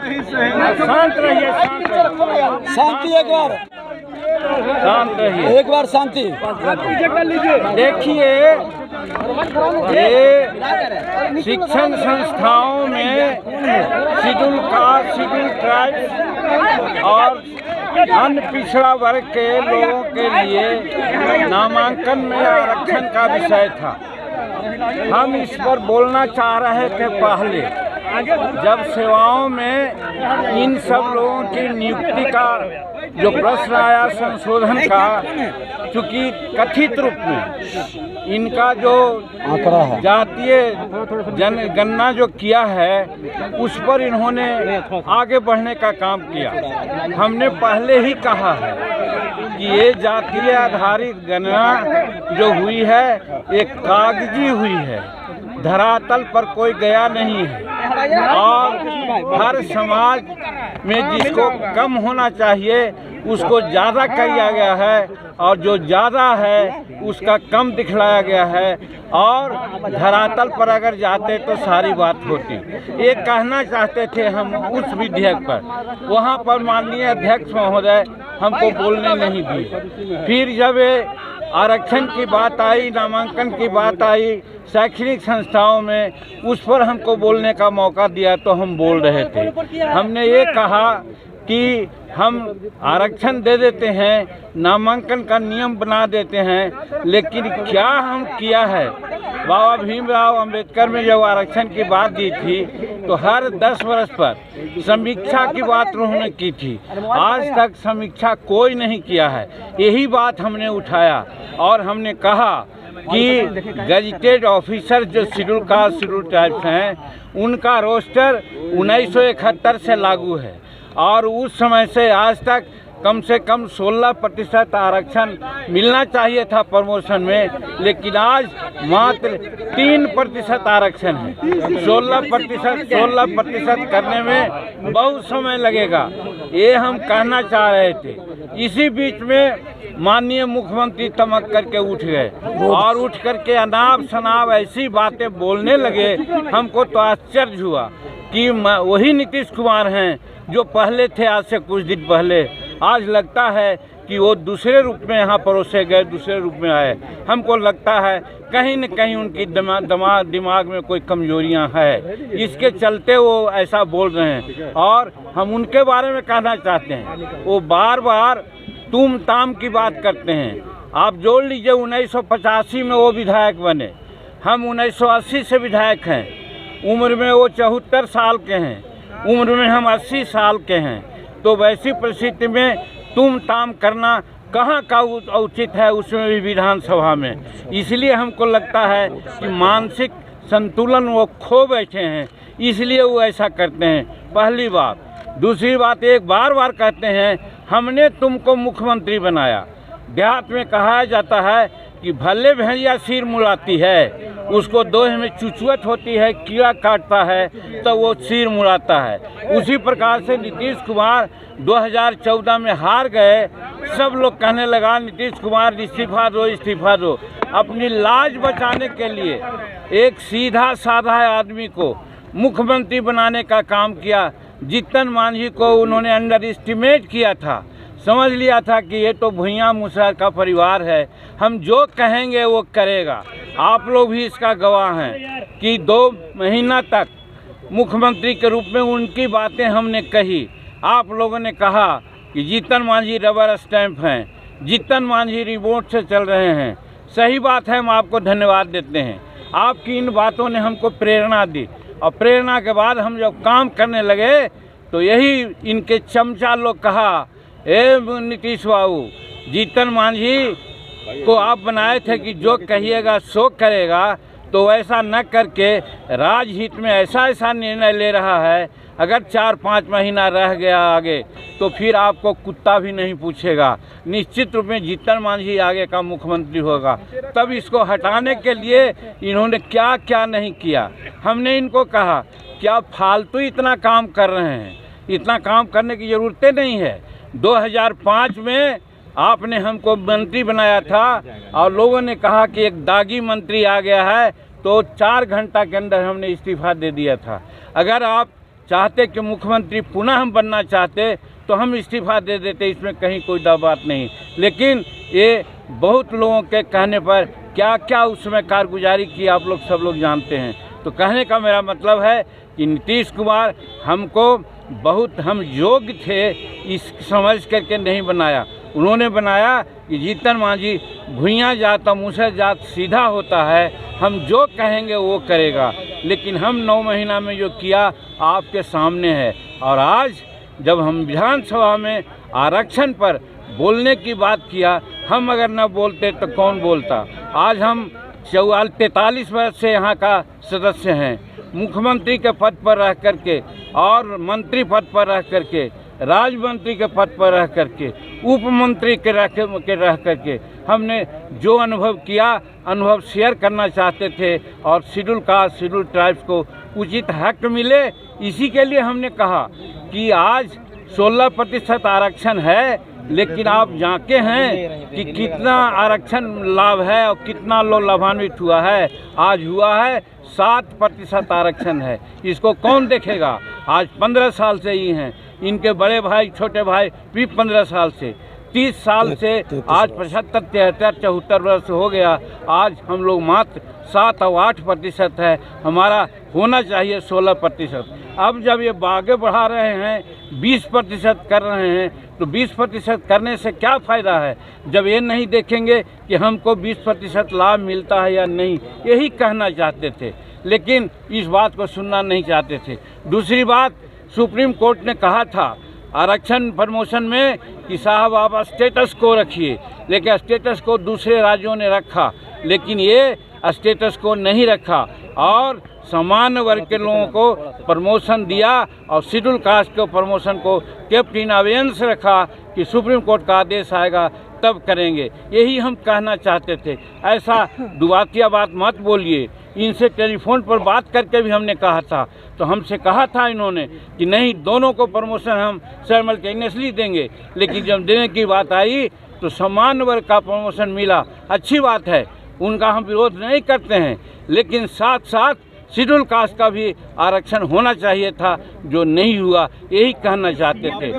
शांत रहिए, शांति एक बार, शांत रहिए, एक बार शांति। देखिए, ये शिक्षण संस्थाओं में शेड्यूल कास्ट, शेड्यूल ट्राइब और अन्य पिछड़ा वर्ग के लोगों के लिए नामांकन में आरक्षण का विषय था। हम इस पर बोलना चाह रहे थे पहले, जब सेवाओं में इन सब लोगों की नियुक्ति का जो प्रश्न आया संशोधन का, चूँकि कथित रूप में इनका जो आंकड़ा है, जातीय जनगणना जो किया है, उस पर इन्होंने आगे बढ़ने का काम किया। हमने पहले ही कहा है कि ये जातीय आधारित गणना जो हुई है एक कागजी हुई है, धरातल पर कोई गया नहीं है, और हर समाज में जिसको कम होना चाहिए उसको ज़्यादा किया गया है, और जो ज़्यादा है उसका कम दिखलाया गया है, और धरातल पर अगर जाते तो सारी बात होती। ये कहना चाहते थे हम उस विधेयक पर, वहाँ पर माननीय अध्यक्ष महोदय हमको बोलने नहीं दिए। फिर जब ये आरक्षण की बात आई, नामांकन की बात आई शैक्षणिक संस्थाओं में, उस पर हमको बोलने का मौका दिया तो हम बोल रहे थे। हमने ये कहा कि हम आरक्षण दे देते हैं, नामांकन का नियम बना देते हैं, लेकिन क्या हम किया है। बाबा भीमराव अंबेडकर में जब आरक्षण की बात दी थी तो हर 10 वर्ष पर समीक्षा की बात उन्होंने की थी, आज तक समीक्षा कोई नहीं किया है। यही बात हमने उठाया और हमने कहा कि गजेटेड ऑफिसर जो शेड्यूल कास्ट, शेड्यूल ट्राइब्स हैं, उनका रोस्टर 1971 से लागू है, और उस समय से आज तक कम से कम 16% आरक्षण मिलना चाहिए था प्रमोशन में, लेकिन आज मात्र 3% आरक्षण है। 16% करने में बहुत समय लगेगा, ये हम कहना चाह रहे थे। इसी बीच में माननीय मुख्यमंत्री तमक करके उठ गए और उठ करके अनाप शनाप ऐसी बातें बोलने लगे, हमको तो आश्चर्य हुआ कि वही नीतीश कुमार हैं जो पहले थे आज से कुछ दिन पहले। आज लगता है कि वो दूसरे रूप में यहाँ परोसे गए, दूसरे रूप में आए। हमको लगता है कहीं न कहीं उनकी दिमाग में कोई कमजोरियाँ है, इसके चलते वो ऐसा बोल रहे हैं। और हम उनके बारे में कहना चाहते हैं, वो बार बार तुम ताम की बात करते हैं। आप जोड़ लीजिए 1985 में वो विधायक बने, हम 1980 से विधायक हैं, उम्र में वो 74 साल के हैं, उम्र में हम 80 साल के हैं। तो वैसी परिस्थिति में तुम ताम करना कहाँ का उचित है, उसमें भी विधानसभा में। इसलिए हमको लगता है कि मानसिक संतुलन वो खो बैठे हैं, इसलिए वो ऐसा करते हैं। पहली बात। दूसरी बात, एक बार कहते हैं हमने तुमको मुख्यमंत्री बनाया। देहात में कहा जाता है कि भले भेड़िया सिर मुड़ाती है, उसको दोहे में चुचुअत होती है, कीड़ा काटता है तो वो सिर मुड़ाता है। उसी प्रकार से नीतीश कुमार 2014 में हार गए, सब लोग कहने लगा नीतीश कुमार इस्तीफा दो, इस्तीफा दो। अपनी लाज बचाने के लिए एक सीधा साधा आदमी को मुख्यमंत्री बनाने का काम किया। जीतन मांझी को उन्होंने अंडर एस्टिमेट किया था, समझ लिया था कि ये तो भुइयां मुसहर का परिवार है, हम जो कहेंगे वो करेगा। आप लोग भी इसका गवाह हैं कि 2 महीना तक मुख्यमंत्री के रूप में उनकी बातें हमने कही। आप लोगों ने कहा कि जीतन मांझी रबर स्टैंप हैं, जीतन मांझी रिमोट से चल रहे हैं। सही बात है, हम आपको धन्यवाद देते हैं। आपकी इन बातों ने हमको प्रेरणा दी, और प्रेरणा के बाद हम जब काम करने लगे तो यही इनके चमचा लोग कहा, ए नीतीश बाबू, जीतन मांझी को आप बनाए थे कि जो कहिएगा सो करेगा, तो वैसा न करके राजहित में ऐसा निर्णय ले रहा है, अगर 4-5 महीना रह गया आगे तो फिर आपको कुत्ता भी नहीं पूछेगा। निश्चित रूप में जीतन मांझी आगे का मुख्यमंत्री होगा। तब इसको हटाने के लिए इन्होंने क्या क्या नहीं किया। हमने इनको कहा कि आप फालतू इतना काम कर रहे हैं, इतना काम करने की ज़रूरत नहीं है। 2005 में आपने हमको मंत्री बनाया था और लोगों ने कहा कि एक दागी मंत्री आ गया है, तो 4 घंटा के अंदर हमने इस्तीफा दे दिया था। अगर आप चाहते कि मुख्यमंत्री पुनः हम बनना चाहते तो हम इस्तीफा दे देते, इसमें कहीं कोई दो बात नहीं। लेकिन ये बहुत लोगों के कहने पर क्या क्या उसमें कारगुजारी की आप लोग सब लोग जानते हैं। तो कहने का मेरा मतलब है कि नीतीश कुमार हमको बहुत हम योग्य थे इस समझ करके नहीं बनाया। उन्होंने बनाया कि जीतन मांझी भुइयाँ जात और मूसर जात सीधा होता है, हम जो कहेंगे वो करेगा। लेकिन हम 9 महीना में जो किया आपके सामने है। और आज जब हम विधानसभा में आरक्षण पर बोलने की बात किया, हम अगर न बोलते तो कौन बोलता। आज हम 43 वर्ष से यहाँ का सदस्य हैं, मुख्यमंत्री के पद पर रह करके और मंत्री पद पर रह करके, राज्य मंत्री के पद पर रह करके, उप मंत्री के रह करके हमने जो अनुभव किया, अनुभव शेयर करना चाहते थे। और शेड्यूल कास्ट, शेड्यूल ट्राइब्स को उचित हक मिले, इसी के लिए हमने कहा कि आज 16% आरक्षण है। लेकिन आप जानते हैं कि कितना आरक्षण लाभ है और कितना लोग लाभान्वित हुआ है। आज हुआ है 7% आरक्षण है, इसको कौन देखेगा। आज 15 साल से ही हैं, इनके बड़े भाई छोटे भाई भी 15 साल से, 30 साल से आज 75, 73, 74 वर्ष हो गया। आज हम लोग मात्र 7 और 8% है, हमारा होना चाहिए 16%। अब जब ये आगे बढ़ा रहे हैं, 20% कर रहे हैं, तो 20% करने से क्या फ़ायदा है जब ये नहीं देखेंगे कि हमको 20% लाभ मिलता है या नहीं। यही कहना चाहते थे, लेकिन इस बात को सुनना नहीं चाहते थे। दूसरी बात, सुप्रीम कोर्ट ने कहा था आरक्षण प्रमोशन में कि साहब आप स्टेटस को रखिए, लेकिन स्टेटस को दूसरे राज्यों ने रखा, लेकिन ये स्टेटस को नहीं रखा और सामान्य वर्ग के लोगों को प्रमोशन दिया और शेड्यूल कास्ट के प्रमोशन को केप्ट इन अबेयंस रखा कि सुप्रीम कोर्ट का आदेश आएगा तब करेंगे। यही हम कहना चाहते थे। ऐसा दुआतिया बात मत बोलिए। इनसे टेलीफोन पर बात करके भी हमने कहा था, तो हमसे कहा था इन्होंने कि नहीं, दोनों को प्रमोशन हम साइमल्टेनियसली देंगे। लेकिन जब देने की बात आई तो सामान्य वर्ग का प्रमोशन मिला, अच्छी बात है, उनका हम विरोध नहीं करते हैं। लेकिन साथ साथ शेड्यूल कास्ट का भी आरक्षण होना चाहिए था, जो नहीं हुआ। यही कहना चाहते थे।